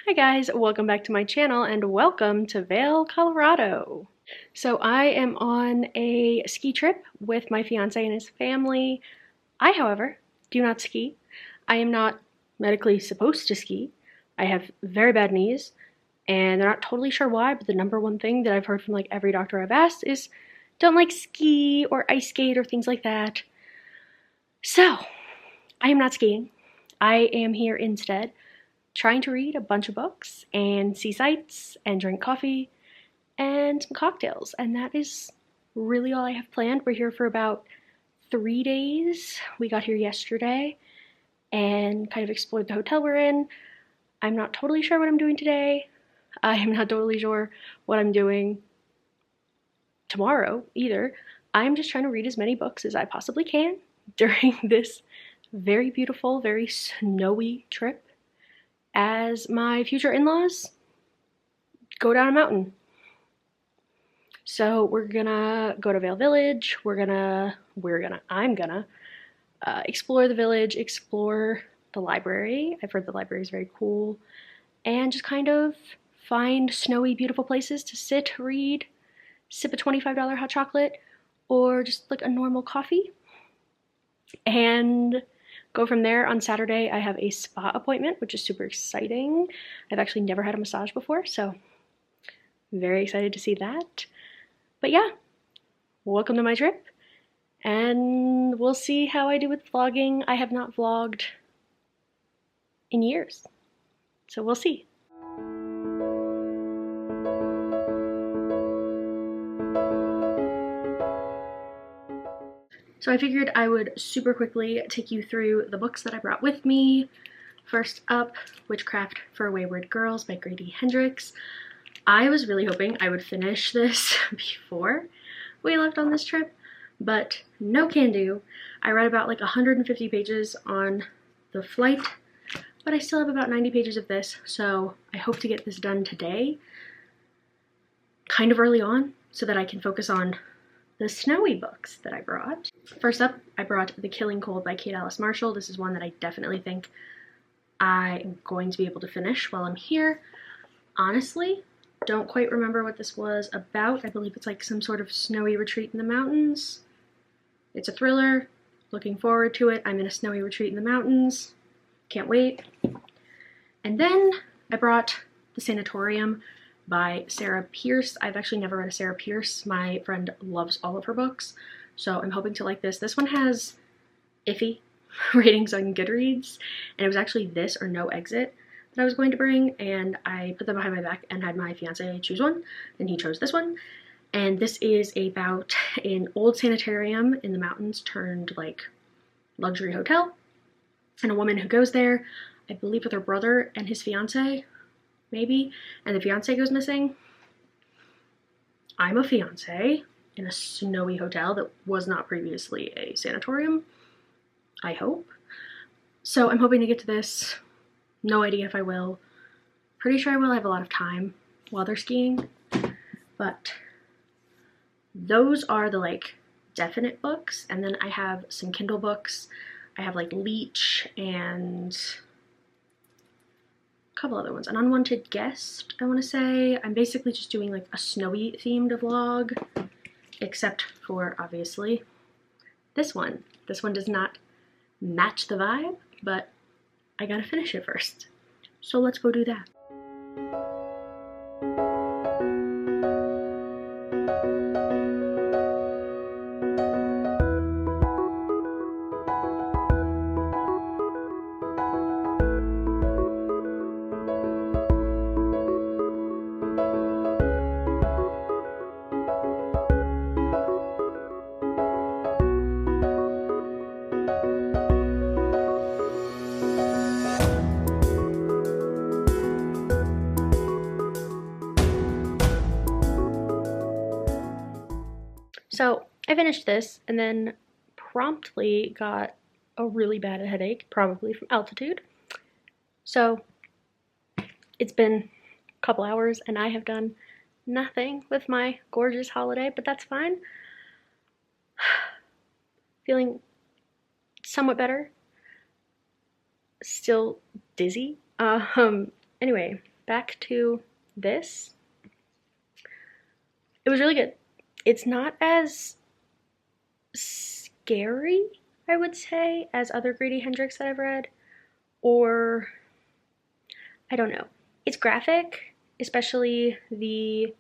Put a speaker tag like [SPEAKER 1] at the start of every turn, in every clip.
[SPEAKER 1] Hi guys, welcome back to my channel and welcome to Vail, Colorado. So I am on a ski trip with my fiance and his family. I, however, do not ski. I am not medically supposed to ski. I have very bad knees and they're not totally sure why, but the number one thing that I've heard from like every doctor I've asked is don't like ski or ice skate or things like that. So I am not skiing. I am here instead trying to read a bunch of books and see sights and drink coffee and some cocktails. And that is really all I have planned. We're here for about 3 days. We got here yesterday and kind of explored the hotel we're in. I'm not totally sure what I'm doing today. I am not totally sure what I'm doing tomorrow either. I'm just trying to read as many books as I possibly can during this very beautiful, very snowy trip as my future in-laws go down a mountain. So we're gonna go to Vail Village. I'm gonna explore the village, explore the library. I've heard the library is very cool, and just kind of find snowy, beautiful places to sit, read, sip a $25 hot chocolate, or just like a normal coffee, and go from there. On Saturday, I have a spa appointment, which is super exciting. I've actually never had a massage before, so very excited to see that. But yeah, welcome to my trip, and we'll see how I do with vlogging. I have not vlogged in years, so we'll see. So I figured I would super quickly take you through the books that I brought with me. First up, Witchcraft for Wayward Girls by Grady Hendrix. I was really hoping I would finish this before we left on this trip, but no can do. I read about like 150 pages on the flight, but I still have about 90 pages of this, so I hope to get this done today, kind of early on, so that I can focus on the snowy books that I brought. First up, I brought The Killing Cold by Kate Alice Marshall. This is one that I definitely think I'm going to be able to finish while I'm here. Honestly, don't quite remember what this was about. I believe it's like some sort of snowy retreat in the mountains. It's a thriller. Looking forward to it. I'm in a snowy retreat in the mountains. Can't wait. And then I brought The Sanatorium by Sarah Pierce. I've actually never read a Sarah Pierce. My friend loves all of her books, so I'm hoping to like this. This one has iffy ratings on Goodreads, and it was actually this or No Exit that I was going to bring, and I put them behind my back and had my fiance choose one, and he chose this one. And this is about an old sanitarium in the mountains turned like luxury hotel, and a woman who goes there, I believe with her brother and his fiance, maybe, and the fiance goes missing. I'm a fiance in a snowy hotel that was not previously a sanatorium, I hope. So I'm hoping to get to this. No idea if I will. Pretty sure I will. I have a lot of time while they're skiing, but those are the like definite books. And then I have some Kindle books. I have like Leech and couple other ones. An Unwanted Guest, I want to say. I'm basically just doing like a snowy themed vlog, except for obviously this one. This one does not match the vibe, but I gotta finish it first. So let's go do that. So I finished this and then promptly got a really bad headache, probably from altitude. So it's been a couple hours and I have done nothing with my gorgeous holiday, but that's fine. Feeling somewhat better. Still dizzy. Anyway, back to this. It was really good. It's not as scary, I would say, as other Grady Hendrix that I've read, or I don't know. It's graphic, especially the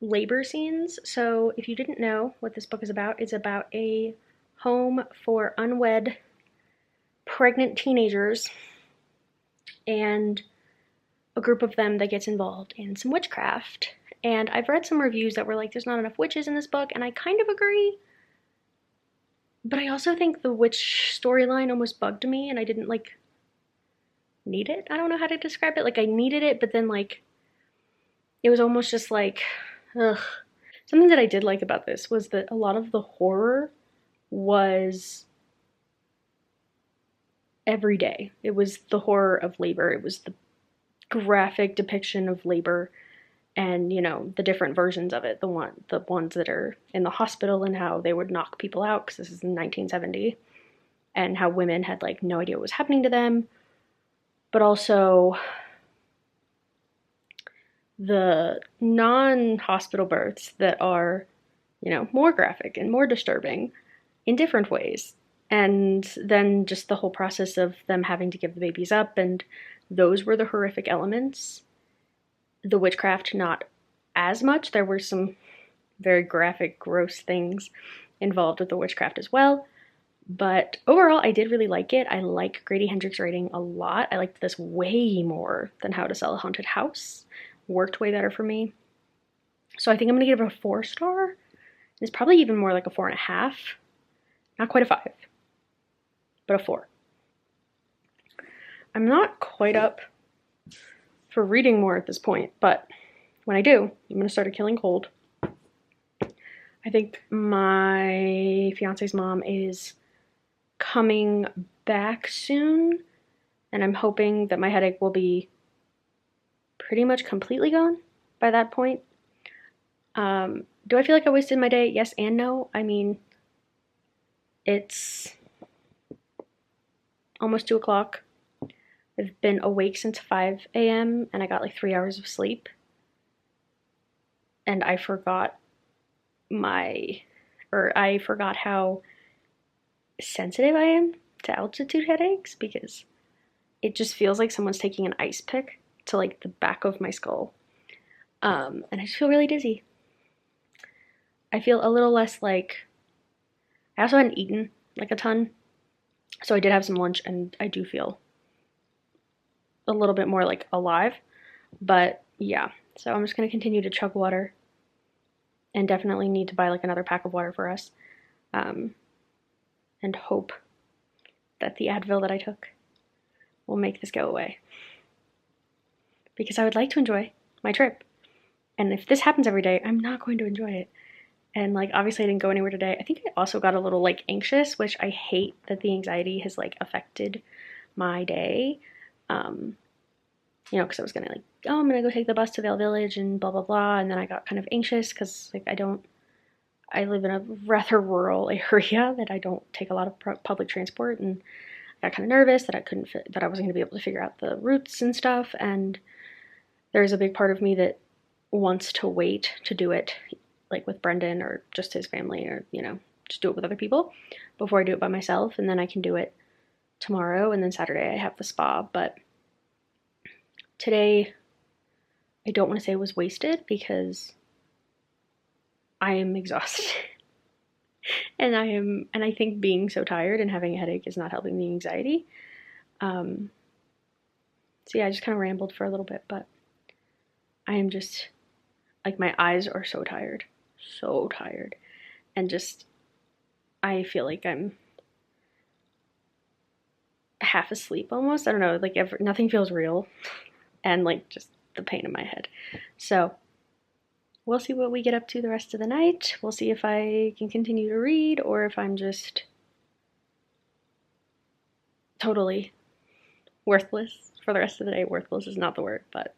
[SPEAKER 1] labor scenes. So if you didn't know what this book is about, it's about a home for unwed pregnant teenagers and a group of them that gets involved in some witchcraft. And I've read some reviews that were like, there's not enough witches in this book, and I kind of agree. But I also think the witch storyline almost bugged me, and I didn't like need it. I don't know how to describe it. Like, I needed it, but then like it was almost just like, ugh. Something that I did like about this was that a lot of the horror was every day. It was the horror of labor. It was the graphic depiction of labor and, you know, the different versions of it. The ones that are in the hospital and how they would knock people out, because this is in 1970, and how women had like no idea what was happening to them. But also the non-hospital births that are, you know, more graphic and more disturbing in different ways. And then just the whole process of them having to give the babies up, and those were the horrific elements. The witchcraft, not as much. There were some very graphic, gross things involved with the witchcraft as well. But overall, I did really like it. I like Grady Hendrix' writing a lot. I liked this way more than How to Sell a Haunted House. Worked way better for me. So I think I'm going to give it a 4-star. It's probably even more like a 4.5. Not quite a 5, but a 4. I'm not quite up for reading more at this point, but when I do, I'm going to start A Killing Cold. I think my fiance's mom is coming back soon, and I'm hoping that my headache will be pretty much completely gone by that point. Do I feel like I wasted my day? Yes and no. I mean, it's almost 2 o'clock. I've been awake since 5 a.m. and I got like 3 hours of sleep. And I forgot how sensitive I am to altitude headaches, because it just feels like someone's taking an ice pick to like the back of my skull. And I just feel really dizzy. I feel a little less like, I also hadn't eaten like a ton. So I did have some lunch, and I do feel a little bit more like alive. But yeah, so I'm just going to continue to chug water, and definitely need to buy like another pack of water for us. And hope that the Advil that I took will make this go away. Because I would like to enjoy my trip. And if this happens every day, I'm not going to enjoy it. And like, obviously I didn't go anywhere today. I think I also got a little like anxious, which I hate that the anxiety has like affected my day. You know, because I was gonna like, oh, I'm gonna go take the bus to Vail Village and blah, blah, blah. And then I got kind of anxious because like I live in a rather rural area that I don't take a lot of public transport, and I got kind of nervous that that I wasn't gonna be able to figure out the routes and stuff. And there's a big part of me that wants to wait to do it like with Brendan or just his family, or, you know, just do it with other people before I do it by myself. And then I can do it tomorrow, and then Saturday I have the spa. But today, I don't want to say it was wasted, because I am exhausted. and I think being so tired and having a headache is not helping the anxiety. So yeah, I just kind of rambled for a little bit, but I am just, like, my eyes are so tired, and just, I feel like I'm half asleep almost. I don't know, like, nothing feels real, and like just the pain in my head. So we'll see what we get up to the rest of the night. We'll see if I can continue to read, or if I'm just totally worthless for the rest of the day. Worthless is not the word, but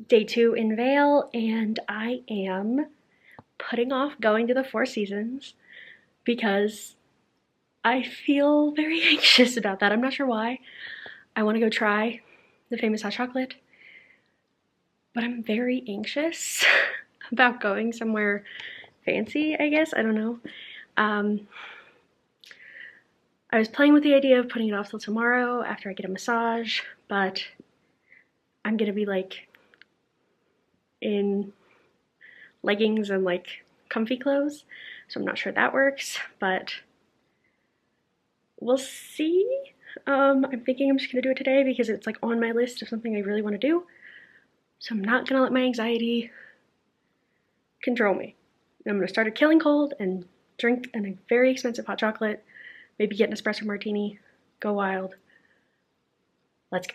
[SPEAKER 1] day 2 in Vail, and I am putting off going to the Four Seasons because I feel very anxious about that. I'm not sure why. I want to go try the famous hot chocolate, but I'm very anxious about going somewhere fancy, I guess. I don't know. I was playing with the idea of putting it off till tomorrow after I get a massage, but I'm gonna be like in leggings and like comfy clothes, so I'm not sure that works, but we'll see. I'm thinking I'm just gonna do it today because it's like on my list of something I really want to do, so I'm not gonna let my anxiety control me. I'm gonna start a killing cold and drink a very expensive hot chocolate, maybe get an espresso martini, go wild. Let's go.